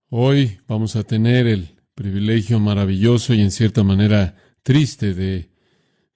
Hoy vamos a tener el privilegio maravilloso y en cierta manera triste de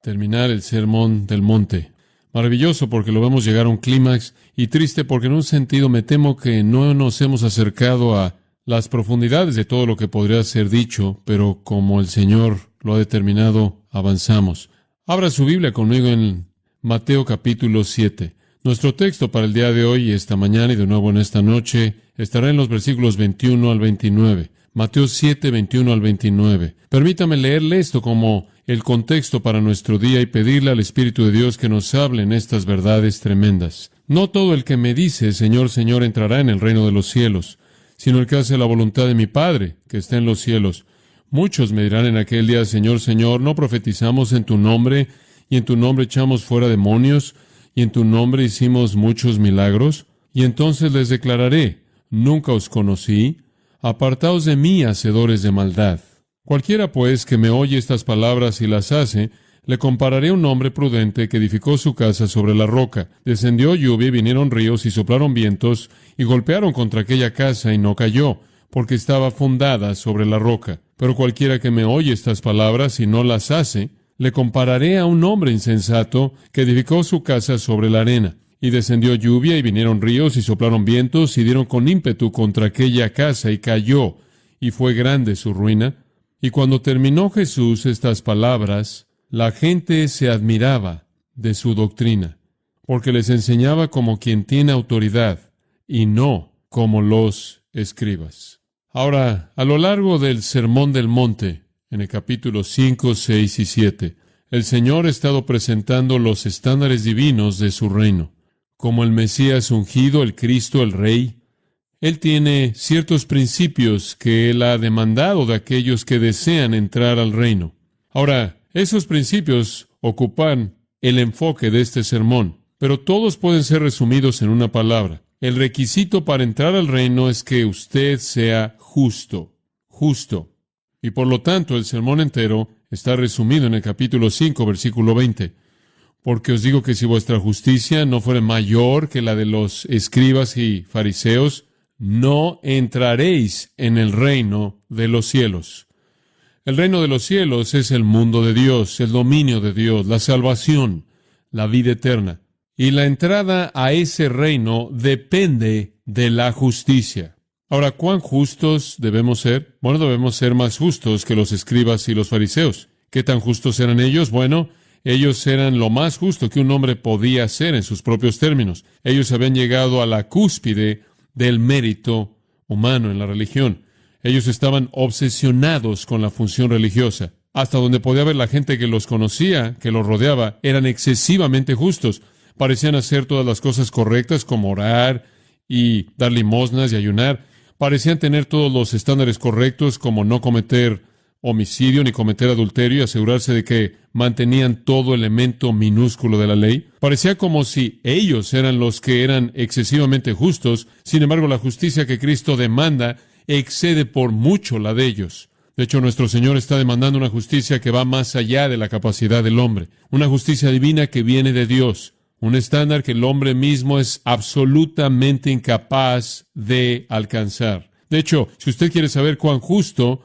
terminar el Sermón del Monte. Maravilloso porque lo vemos llegar a un clímax y triste porque en un sentido me temo que no nos hemos acercado a las profundidades de todo lo que podría ser dicho, pero como el Señor lo ha determinado, avanzamos. Abra su Biblia conmigo en Mateo capítulo 7. Nuestro texto para el día de hoy, esta mañana y de nuevo en esta noche, estará en los versículos 21 al 29. Mateo 7, 21 al 29. Permítame leerle esto como el contexto para nuestro día y pedirle al Espíritu de Dios que nos hable en estas verdades tremendas. No todo el que me dice, Señor, Señor, entrará en el reino de los cielos, sino el que hace la voluntad de mi Padre, que está en los cielos. Muchos me dirán en aquel día, Señor, Señor, ¿no profetizamos en tu nombre, y en tu nombre echamos fuera demonios, y en tu nombre hicimos muchos milagros? Y entonces les declararé, nunca os conocí, apartaos de mí, hacedores de maldad. Cualquiera, pues, que me oye estas palabras y las hace, le compararé a un hombre prudente que edificó su casa sobre la roca. Descendió lluvia y vinieron ríos y soplaron vientos y golpearon contra aquella casa y no cayó, porque estaba fundada sobre la roca. Pero cualquiera que me oye estas palabras y no las hace, le compararé a un hombre insensato que edificó su casa sobre la arena. Y descendió lluvia, y vinieron ríos, y soplaron vientos, y dieron con ímpetu contra aquella casa, y cayó, y fue grande su ruina. Y cuando terminó Jesús estas palabras, la gente se admiraba de su doctrina, porque les enseñaba como quien tiene autoridad, y no como los escribas. Ahora, a lo largo del Sermón del Monte, en el capítulo 5, 6 y 7, el Señor ha estado presentando los estándares divinos de su reino. Como el Mesías ungido, el Cristo, el Rey, Él tiene ciertos principios que Él ha demandado de aquellos que desean entrar al reino. Ahora, esos principios ocupan el enfoque de este sermón, pero todos pueden ser resumidos en una palabra. El requisito para entrar al reino es que usted sea justo, justo. Y por lo tanto, el sermón entero está resumido en el capítulo 5, versículo 20. Porque os digo que si vuestra justicia no fuere mayor que la de los escribas y fariseos, no entraréis en el reino de los cielos. El reino de los cielos es el mundo de Dios, el dominio de Dios, la salvación, la vida eterna. Y la entrada a ese reino depende de la justicia. Ahora, ¿cuán justos debemos ser? Bueno, debemos ser más justos que los escribas y los fariseos. ¿Qué tan justos eran ellos? Bueno, ellos eran lo más justo que un hombre podía ser en sus propios términos. Ellos habían llegado a la cúspide del mérito humano en la religión. Ellos estaban obsesionados con la función religiosa. Hasta donde podía ver la gente que los conocía, que los rodeaba, eran excesivamente justos. Parecían hacer todas las cosas correctas, como orar y dar limosnas y ayunar. Parecían tener todos los estándares correctos, como no cometer homicidio ni cometer adulterio y asegurarse de que mantenían todo elemento minúsculo de la ley. Parecía como si ellos eran los que eran excesivamente justos. Sin embargo, la justicia que Cristo demanda excede por mucho la de ellos. De hecho, nuestro Señor está demandando una justicia que va más allá de la capacidad del hombre. Una justicia divina que viene de Dios. Un estándar que el hombre mismo es absolutamente incapaz de alcanzar. De hecho, si usted quiere saber cuán justo,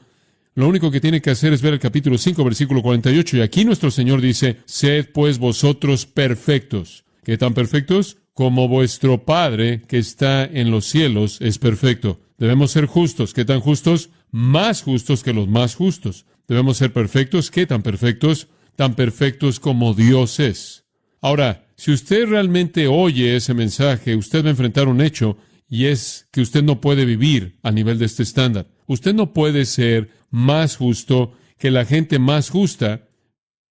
lo único que tiene que hacer es ver el capítulo 5, versículo 48. Y aquí nuestro Señor dice, sed pues vosotros perfectos. ¿Qué tan perfectos? Como vuestro Padre que está en los cielos es perfecto. Debemos ser justos. ¿Qué tan justos? Más justos que los más justos. Debemos ser perfectos. ¿Qué tan perfectos? Tan perfectos como Dios es. Ahora, si usted realmente oye ese mensaje, usted va a enfrentar un hecho, y es que usted no puede vivir a nivel de este estándar. Usted no puede ser más justo que la gente más justa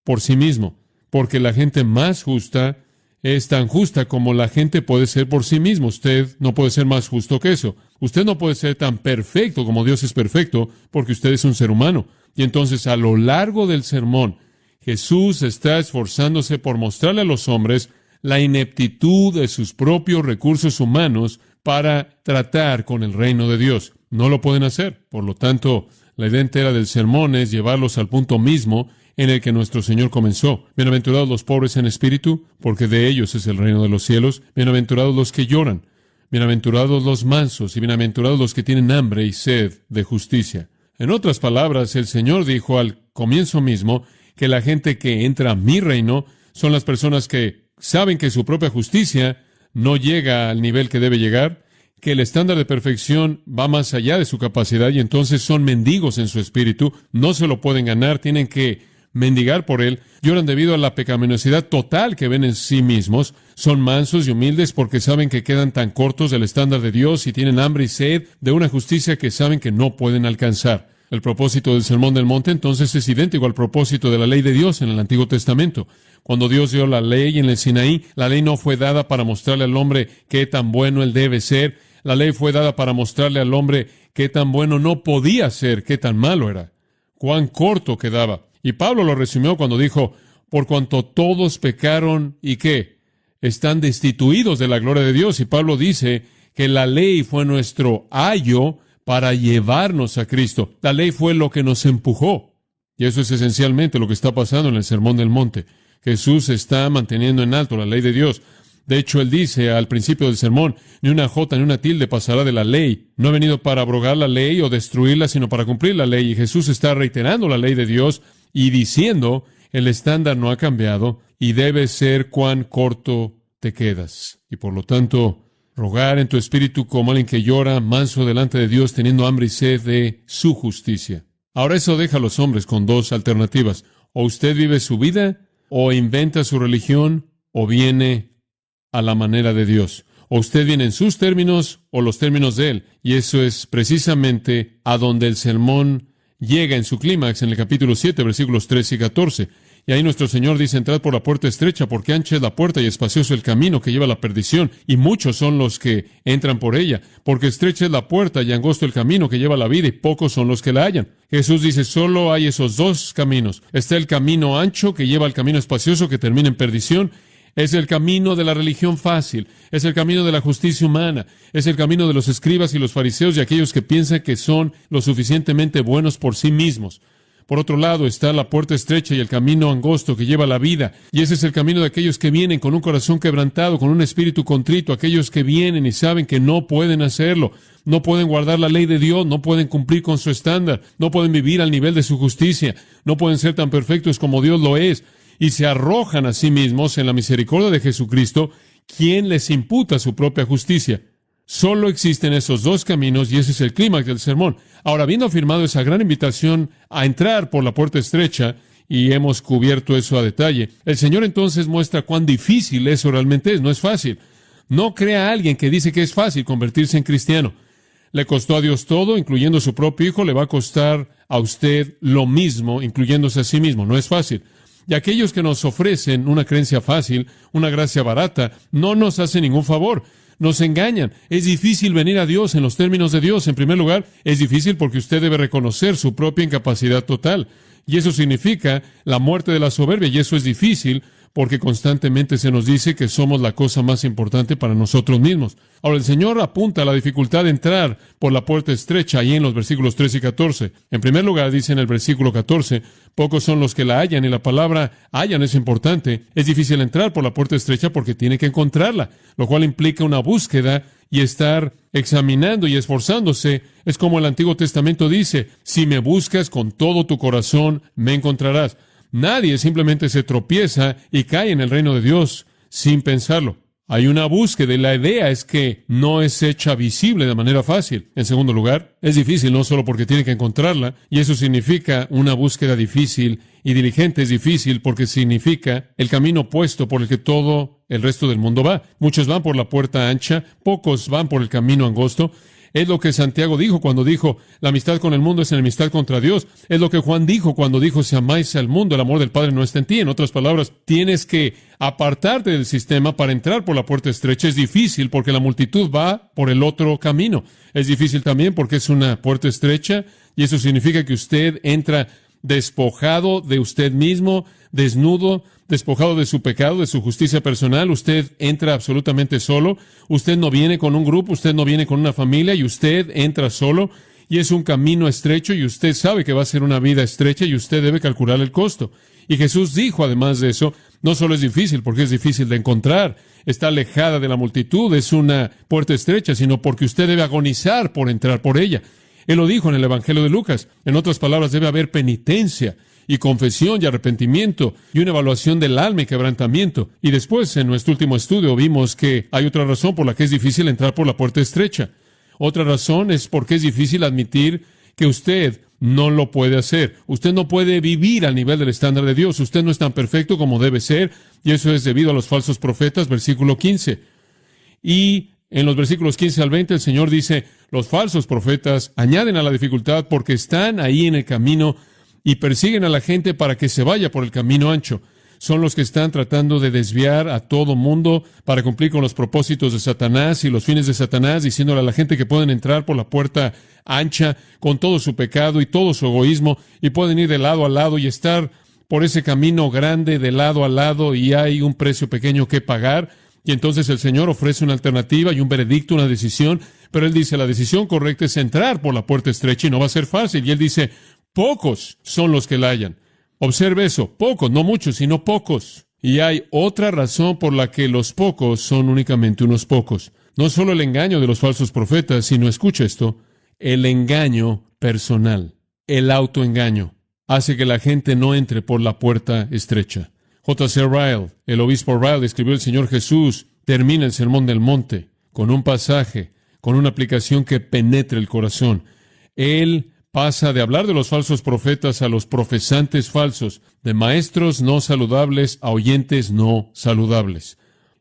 por sí mismo, porque la gente más justa es tan justa como la gente puede ser por sí mismo. Usted no puede ser más justo que eso. Usted no puede ser tan perfecto como Dios es perfecto, porque usted es un ser humano. Y entonces, a lo largo del sermón, Jesús está esforzándose por mostrarle a los hombres la ineptitud de sus propios recursos humanos para tratar con el reino de Dios. No lo pueden hacer. Por lo tanto, la idea entera del sermón es llevarlos al punto mismo en el que nuestro Señor comenzó. Bienaventurados los pobres en espíritu, porque de ellos es el reino de los cielos. Bienaventurados los que lloran, Bienaventurados los mansos y bienaventurados los que tienen hambre y sed de justicia. En otras palabras, el Señor dijo al comienzo mismo que la gente que entra a mi reino son las personas que saben que su propia justicia no llega al nivel que debe llegar, que el estándar de perfección va más allá de su capacidad y entonces son mendigos en su espíritu, no se lo pueden ganar, tienen que mendigar por él, lloran debido a la pecaminosidad total que ven en sí mismos, son mansos y humildes porque saben que quedan tan cortos del estándar de Dios y tienen hambre y sed de una justicia que saben que no pueden alcanzar. El propósito del Sermón del Monte entonces es idéntico al propósito de la ley de Dios en el Antiguo Testamento. Cuando Dios dio la ley en el Sinaí, la ley no fue dada para mostrarle al hombre qué tan bueno él debe ser, la ley fue dada para mostrarle al hombre qué tan bueno no podía ser, qué tan malo era, cuán corto quedaba. Y Pablo lo resumió cuando dijo, por cuanto todos pecaron y ¿qué? Están destituidos de la gloria de Dios. Y Pablo dice que la ley fue nuestro ayo para llevarnos a Cristo. La ley fue lo que nos empujó. Y eso es esencialmente lo que está pasando en el Sermón del Monte. Jesús está manteniendo en alto la ley de Dios. De hecho, él dice al principio del sermón, ni una jota ni una tilde pasará de la ley. No he venido para abrogar la ley o destruirla, sino para cumplir la ley. Y Jesús está reiterando la ley de Dios y diciendo, el estándar no ha cambiado y debe ser cuán corto te quedas. Y por lo tanto, rogar en tu espíritu como alguien que llora, manso delante de Dios, teniendo hambre y sed de su justicia. Ahora eso deja a los hombres con dos alternativas. O usted vive su vida, o inventa su religión, o viene a la manera de Dios. O usted viene en sus términos, o los términos de Él. Y eso es precisamente a donde el sermón llega en su clímax en el capítulo 7, versículos 13 y 14. Y ahí nuestro Señor dice, entrad por la puerta estrecha, porque ancha es la puerta y espacioso el camino que lleva a la perdición, y muchos son los que entran por ella, porque estrecha es la puerta y angosto el camino que lleva a la vida, y pocos son los que la hallan. Jesús dice, solo hay esos dos caminos. Está el camino ancho que lleva al camino espacioso que termina en perdición. Es el camino de la religión fácil, es el camino de la justicia humana, es el camino de los escribas y los fariseos y aquellos que piensan que son lo suficientemente buenos por sí mismos. Por otro lado está la puerta estrecha y el camino angosto que lleva a la vida, y ese es el camino de aquellos que vienen con un corazón quebrantado, con un espíritu contrito, aquellos que vienen y saben que no pueden hacerlo, no pueden guardar la ley de Dios, no pueden cumplir con su estándar, no pueden vivir al nivel de su justicia, no pueden ser tan perfectos como Dios lo es, y se arrojan a sí mismos en la misericordia de Jesucristo, quien les imputa su propia justicia. Solo existen esos dos caminos y ese es el clímax del sermón. Ahora, habiendo afirmado esa gran invitación a entrar por la puerta estrecha, y hemos cubierto eso a detalle, el Señor entonces muestra cuán difícil eso realmente es. No es fácil. No crea a alguien que dice que es fácil convertirse en cristiano. Le costó a Dios todo, incluyendo su propio Hijo, le va a costar a usted lo mismo, incluyéndose a sí mismo. No es fácil. Y aquellos que nos ofrecen una creencia fácil, una gracia barata, no nos hacen ningún favor. Nos engañan. Es difícil venir a Dios en los términos de Dios. En primer lugar, es difícil porque usted debe reconocer su propia incapacidad total. Y eso significa la muerte de la soberbia. Y eso es difícil porque constantemente se nos dice que somos la cosa más importante para nosotros mismos. Ahora, el Señor apunta a la dificultad de entrar por la puerta estrecha ahí en los versículos 13 y 14. En primer lugar, dice en el versículo 14, pocos son los que la hallan, y la palabra hallan es importante. Es difícil entrar por la puerta estrecha porque tiene que encontrarla, lo cual implica una búsqueda y estar examinando y esforzándose. Es como el Antiguo Testamento dice, si me buscas con todo tu corazón, me encontrarás. Nadie simplemente se tropieza y cae en el reino de Dios sin pensarlo. Hay una búsqueda y la idea es que no es hecha visible de manera fácil. En segundo lugar, es difícil no solo porque tiene que encontrarla, y eso significa una búsqueda difícil, y diligente es difícil porque significa el camino opuesto por el que todo el resto del mundo va. Muchos van por la puerta ancha, pocos van por el camino angosto. Es lo que Santiago dijo cuando dijo, la amistad con el mundo es enemistad contra Dios. Es lo que Juan dijo cuando dijo, si amáis al mundo, el amor del Padre no está en ti. En otras palabras, tienes que apartarte del sistema para entrar por la puerta estrecha. Es difícil porque la multitud va por el otro camino. Es difícil también porque es una puerta estrecha y eso significa que usted entra despojado de usted mismo, desnudo, despojado de su pecado, de su justicia personal. Usted entra absolutamente solo. Usted no viene con un grupo, usted no viene con una familia, y usted entra solo. Y es un camino estrecho, y usted sabe que va a ser una vida estrecha, y usted debe calcular el costo. Y Jesús dijo, además de eso, No solo es difícil porque es difícil de encontrar, está alejada de la multitud, es una puerta estrecha, sino porque usted debe agonizar por entrar por ella. Él lo dijo en el Evangelio de Lucas. En otras palabras, debe haber penitencia y confesión y arrepentimiento y una evaluación del alma y quebrantamiento. Y después, en nuestro último estudio, vimos que hay otra razón por la que es difícil entrar por la puerta estrecha. Otra razón es porque es difícil admitir que usted no lo puede hacer. Usted no puede vivir al nivel del estándar de Dios. Usted no es tan perfecto como debe ser, y eso es debido a los falsos profetas, versículo 15. Y en los versículos 15 al 20, el Señor dice, los falsos profetas añaden a la dificultad porque están ahí en el camino y persiguen a la gente para que se vaya por el camino ancho. Son los que están tratando de desviar a todo mundo para cumplir con los propósitos de Satanás y los fines de Satanás, diciéndole a la gente que pueden entrar por la puerta ancha con todo su pecado y todo su egoísmo, y pueden ir de lado a lado y estar por ese camino grande de lado a lado, y hay un precio pequeño que pagar. Y entonces el Señor ofrece una alternativa y un veredicto, una decisión, pero Él dice, la decisión correcta es entrar por la puerta estrecha y no va a ser fácil. Y Él dice, pocos son los que la hallan. Observe eso, pocos, no muchos, sino pocos. Y hay otra razón por la que los pocos son únicamente unos pocos. No solo el engaño de los falsos profetas, sino, escucha esto, el engaño personal, el autoengaño, hace que la gente no entre por la puerta estrecha. J.C. Ryle, el obispo Ryle, escribió el Señor Jesús, termina el Sermón del Monte con un pasaje, con una aplicación que penetre el corazón. Él pasa de hablar de los falsos profetas a los profesantes falsos, de maestros no saludables a oyentes no saludables.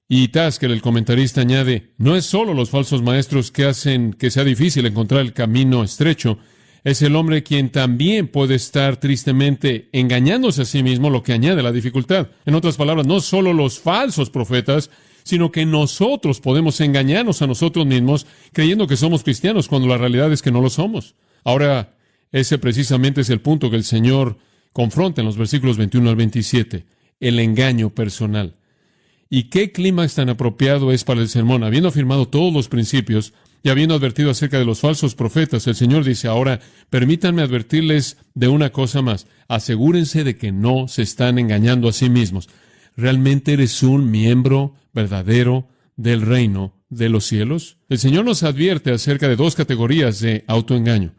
Y Tasker, el comentarista, añade, no es solo los falsos maestros que hacen que sea difícil encontrar el camino estrecho, es el hombre quien también puede estar tristemente engañándose a sí mismo, lo que añade la dificultad. En otras palabras, no solo los falsos profetas, sino que nosotros podemos engañarnos a nosotros mismos creyendo que somos cristianos cuando la realidad es que no lo somos. Ahora, ese precisamente es el punto que el Señor confronta en los versículos 21 al 27, el engaño personal. ¿Y qué clímax tan apropiado es para el sermón? Habiendo afirmado todos los principios y habiendo advertido acerca de los falsos profetas, el Señor dice, ahora, permítanme advertirles de una cosa más. Asegúrense de que no se están engañando a sí mismos. ¿Realmente eres un miembro verdadero del reino de los cielos? El Señor nos advierte acerca de dos categorías de autoengaño.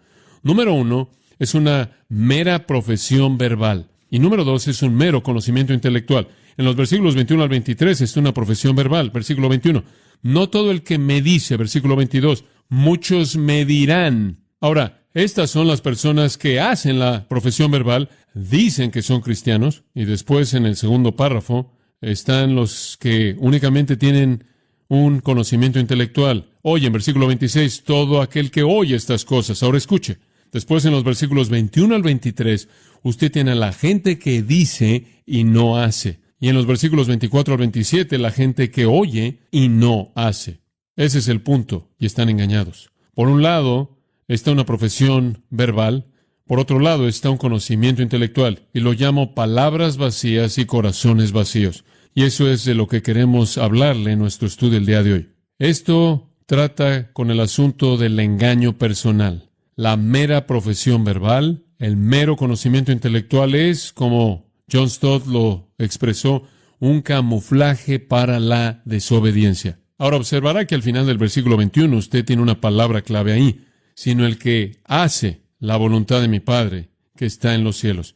Número 1 es una mera profesión verbal. Y número 2 es un mero conocimiento intelectual. En los versículos 21 al 23 es una profesión verbal. Versículo 21. No todo el que me dice, versículo 22, muchos me dirán. Ahora, estas son las personas que hacen la profesión verbal, dicen que son cristianos, y después en el segundo párrafo están los que únicamente tienen un conocimiento intelectual. Oye, en versículo 26, todo aquel que oye estas cosas. Ahora escuche. Después en los versículos 21 al 23, usted tiene a la gente que dice y no hace. Y en los versículos 24 al 27, la gente que oye y no hace. Ese es el punto, y están engañados. Por un lado, está una profesión verbal. Por otro lado, está un conocimiento intelectual. Y lo llamo palabras vacías y corazones vacíos. Y eso es de lo que queremos hablarle en nuestro estudio el día de hoy. Esto trata con el asunto del engaño personal. La mera profesión verbal, el mero conocimiento intelectual es, como John Stott lo expresó, un camuflaje para la desobediencia. Ahora observará que al final del versículo 21 usted tiene una palabra clave ahí, sino el que hace la voluntad de mi Padre que está en los cielos.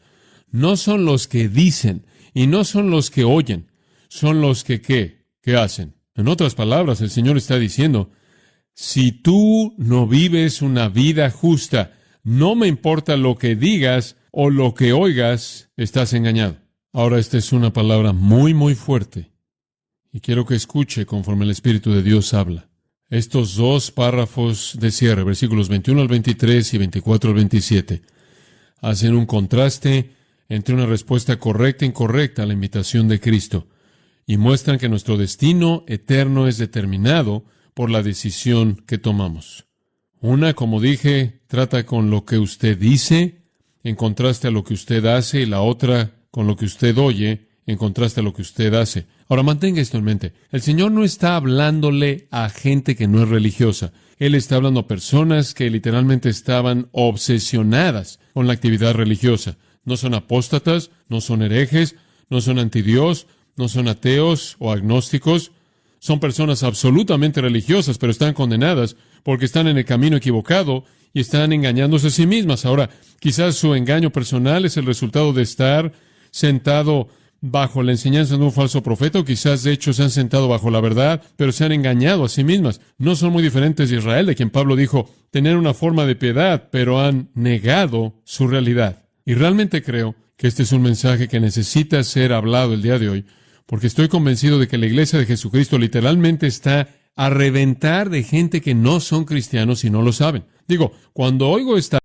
No son los que dicen y no son los que oyen, son los que ¿qué hacen? En otras palabras, el Señor está diciendo, si tú no vives una vida justa, no me importa lo que digas o lo que oigas, estás engañado. Ahora, esta es una palabra muy, muy fuerte. Y quiero que escuche conforme el Espíritu de Dios habla. Estos dos párrafos de cierre, versículos 21 al 23 y 24 al 27, hacen un contraste entre una respuesta correcta e incorrecta a la invitación de Cristo y muestran que nuestro destino eterno es determinado por la decisión que tomamos. Una, como dije, trata con lo que usted dice, en contraste a lo que usted hace, y la otra con lo que usted oye, en contraste a lo que usted hace. Ahora, mantenga esto en mente. El Señor no está hablándole a gente que no es religiosa. Él está hablando a personas que literalmente estaban obsesionadas con la actividad religiosa. No son apóstatas, no son herejes, no son antidios, no son ateos o agnósticos, son personas absolutamente religiosas, pero están condenadas porque están en el camino equivocado y están engañándose a sí mismas. Ahora, quizás su engaño personal es el resultado de estar sentado bajo la enseñanza de un falso profeta, o quizás de hecho se han sentado bajo la verdad, pero se han engañado a sí mismas. No son muy diferentes de Israel, de quien Pablo dijo tener una forma de piedad, pero han negado su realidad. Y realmente creo que este es un mensaje que necesita ser hablado el día de hoy, porque estoy convencido de que la iglesia de Jesucristo literalmente está a reventar de gente que no son cristianos y no lo saben. Digo, cuando oigo esta